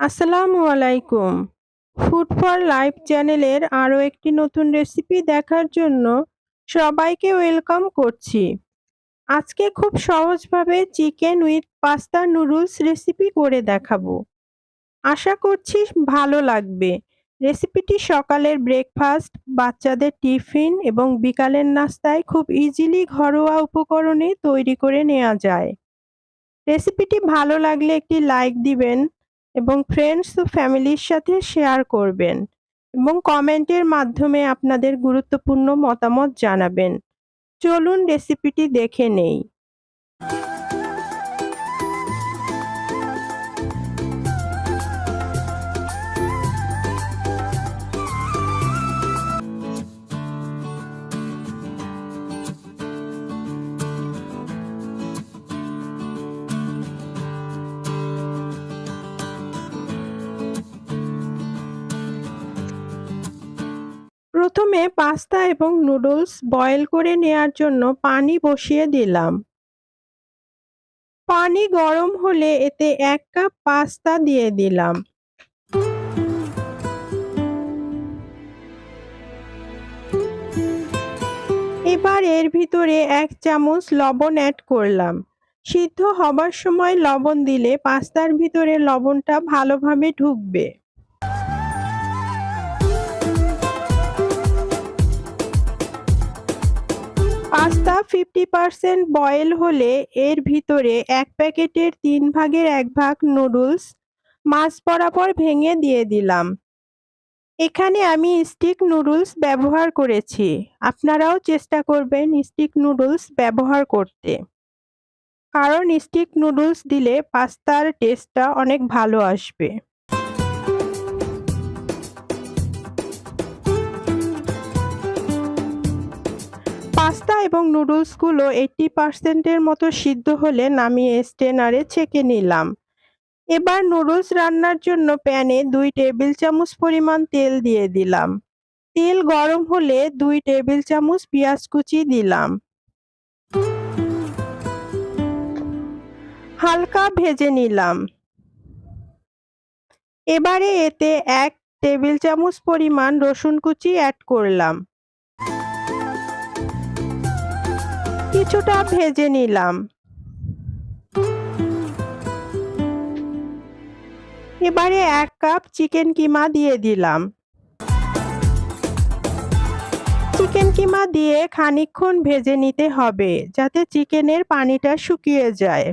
আসসালামু আলাইকুম। Food for life চ্যানেলের আরও একটি নতুন রেসিপি দেখার জন্য সবাইকে ওয়েলকাম করছি। আজকে খুব সহজভাবে chicken with pasta noodles recipe করে দেখাবো। আশা করছি ভালো লাগবে। রেসিপিটি সকালের ব্রেকফাস্ট, বাচ্চাদের টিফিন এবং বিকালের নাস্তায় খুব ইজিলি ঘরোয়া উপকরণে তৈরি করে নেওয়া যায়। রেসিপিটি ভালো লাগলে একটি লাইক দিবেন এবং ফ্রেন্ডস ও ফ্যামিলির সাথে শেয়ার করবেন এবং কমেন্টের মাধ্যমে আপনাদের গুরুত্বপূর্ণ মতামত জানাবেন। চলুন রেসিপিটি দেখে নেই। প্রথমে পাস্তা এবং নুডলস বয়েল করে নেয়ার জন্য পানি বসিয়ে দিলাম। পানি গরম হলে এতে 1 কাপ পাস্তা দিয়ে দিলাম। এবার এর ভিতরে 1 চামচ লবণ অ্যাড করলাম। সিদ্ধ হবার সময় লবণ দিলে পাস্তার ভিতরে লবণটা ভালোভাবে ঢুকবে। পাস্তা 50% বয়েল হলে এর ভিতরে 1 প্যাকেটের 3 ভাগের 1 ভাগ নুডলস মাছ বরাবর ভেঙে দিয়ে দিলাম। এখানে আমি স্টিক নুডলস ব্যবহার করেছি। আপনারাও চেষ্টা করবেন স্টিক নুডলস ব্যবহার করতে। কারণ স্টিক নুডলস দিলে পাস্তার টেস্টটা অনেক ভালো আসবে। পাস্তা এবং নুডলসগুলো 80% এর মতো সিদ্ধ হলে নামিয়ে স্ট্রেনারে ছেঁকে নিলাম। এবার নুডলস রান্নার জন্য প্যানে 2 টেবিল চামচ পরিমাণ তেল দিয়ে দিলাম। তেল গরম হলে 2 টেবিল চামচ পেঁয়াজ কুচি দিলাম। হালকা ভেজে নিলাম। এবারে এতে 1 টেবিল চামচ পরিমাণ রসুন কুচি অ্যাড করলাম। কিছুটা ভেজে নিলাম। এবারে 1 কাপ চিকেন কিমা দিয়ে দিলাম। চিকেন কিমা দিয়ে খানিকক্ষণ ভেজে নিতে হবে যাতে চিকেনের পানিটা শুকিয়ে যায়।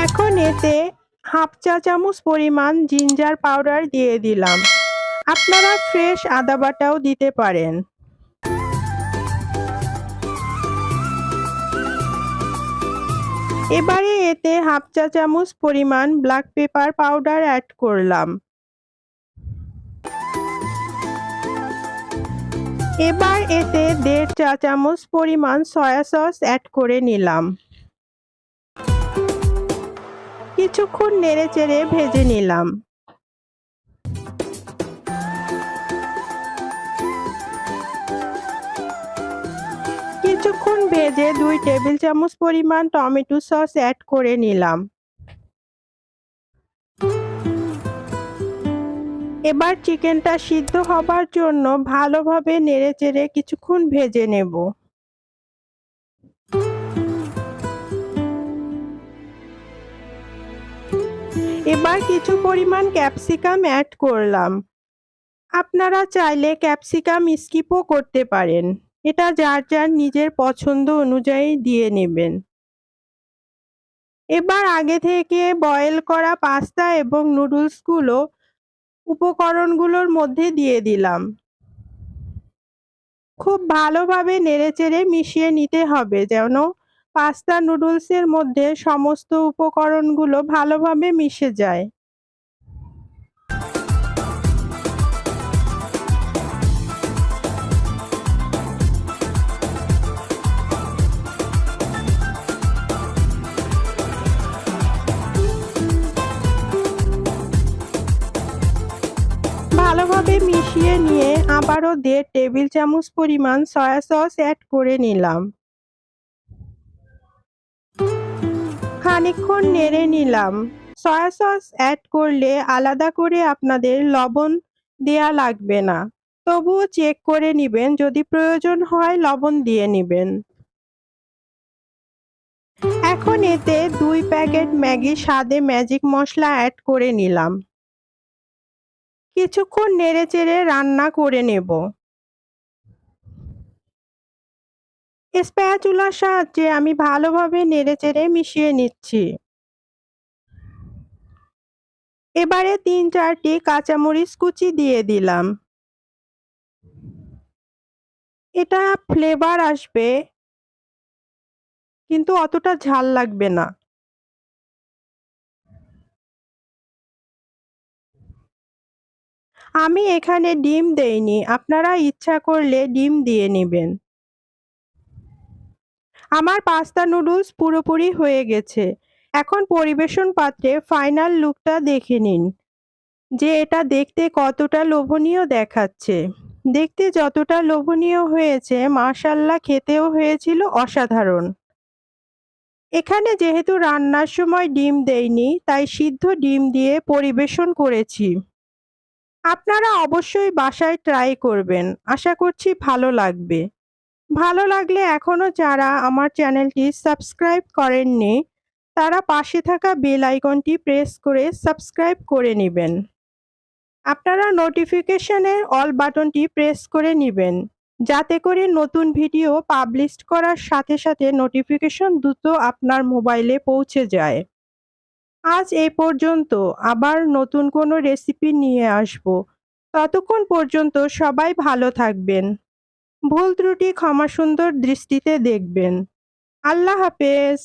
এখন এতে হাফ চা চামচ পরিমাণ জিঞ্জার পাউডার দিয়ে দিলাম। আপনারা ফ্রেশ আদা বাটাও দিতে পারেন। এবারে এতে হাফ চা চামচ পরিমাণ ব্ল্যাক পেপার পাউডার অ্যাড করলাম। এবার এতে 1.5 চা চামচ পরিমাণ সয়া সস অ্যাড করে নিলাম। কিছুক্ষণ নেড়েচেড়ে ভেজে নিলাম। কিছুক্ষণ ভেজে 2 টেবিল চামচ পরিমাণ টমেটো সস অ্যাড করে নিলাম। এবার চিকেনটা সিদ্ধ হবার জন্য ভালোভাবে নেড়েচেড়ে কিছুক্ষণ ভেজে নেব। এবার কিছু পরিমাণ ক্যাপসিকাম অ্যাড করলাম। আপনারা চাইলে ক্যাপসিকাম স্কিপও করতে পারেন। এটা যার যার নিজের পছন্দ অনুযায়ী দিয়ে নেবেন। এবার আগে থেকে বয়েল করা পাস্তা এবং নুডলসগুলো উপকরণগুলোর মধ্যে দিয়ে দিলাম। খুব ভালোভাবে নেড়েচেড়ে মিশিয়ে নিতে হবে যেন পাস্তা নুডলসের মধ্যে সমস্ত উপকরণগুলো ভালোভাবে মিশে যায়। ভালোভাবে মিশিয়ে নিয়ে আবারও 1.5 টেবিল চামচ পরিমাণ সয়া সস অ্যাড করে নিলাম। খানিকক্ষণ নেড়ে নিলাম। সয়া সস অ্যাড করলে আলাদা করে আপনাদের লবণ দেয়া লাগবে না। তবুও চেক করে নিবেন, যদি প্রয়োজন হয় লবণ দিয়ে নিবেন। এখন এতে 2 প্যাকেট ম্যাগি স্বাদে ম্যাজিক মসলা অ্যাড করে নিলাম। কিছুক্ষণ নেড়েচেড়ে রান্না করে নেব। স্প্যাচুলার সাহায্যে আমি ভালোভাবে নেড়েচেড়ে মিশিয়ে নিচ্ছি। এবারে 3-4টি কাঁচামরিচ কুচি দিয়ে দিলাম। এটা ফ্লেভার আসবে, কিন্তু অতটা ঝাল লাগবে না। আমি এখানে ডিম দেইনি, আপনারা ইচ্ছা করলে ডিম দিয়ে নিবেন। আমার পাস্তা নুডলস পুরোপুরি হয়ে গেছে। এখন পরিবেশন পাত্রে ফাইনাল লুকটা দেখে নিন, যে এটা দেখতে কতটা লোভনীয় দেখাচ্ছে। দেখতে যতটা লোভনীয় হয়েছে, মাশাআল্লাহ খেতেও হয়েছিল অসাধারণ। এখানে যেহেতু রান্নার সময় ডিম দেইনি, তাই সিদ্ধ ডিম দিয়ে পরিবেশন করেছি। আপনারা অবশ্যই বাসায় ট্রাই করবেন। আশা করছি ভালো লাগবে। ভালো লাগলে এখনো যারা আমার চ্যানেলটি সাবস্ক্রাইব করেননি, তারা পাশে থাকা বেল আইকনটি প্রেস করে সাবস্ক্রাইব করে নিবেন। আপনারা নোটিফিকেশনের অল বাটনটি প্রেস করে নিবেন, যাতে করে নতুন ভিডিও পাবলিশ করার সাথে সাথে নোটিফিকেশন দ্রুত আপনার মোবাইলে পৌঁছে যায়। আজ এই পর্যন্ত, আবার নতুন কোনো রেসিপি নিয়ে আসব। ততক্ষণ পর্যন্ত সবাই ভালো থাকবেন। ভুল ত্রুটি ক্ষমাসুন্দর দৃষ্টিতে দেখবেন। আল্লাহ হাফেজ।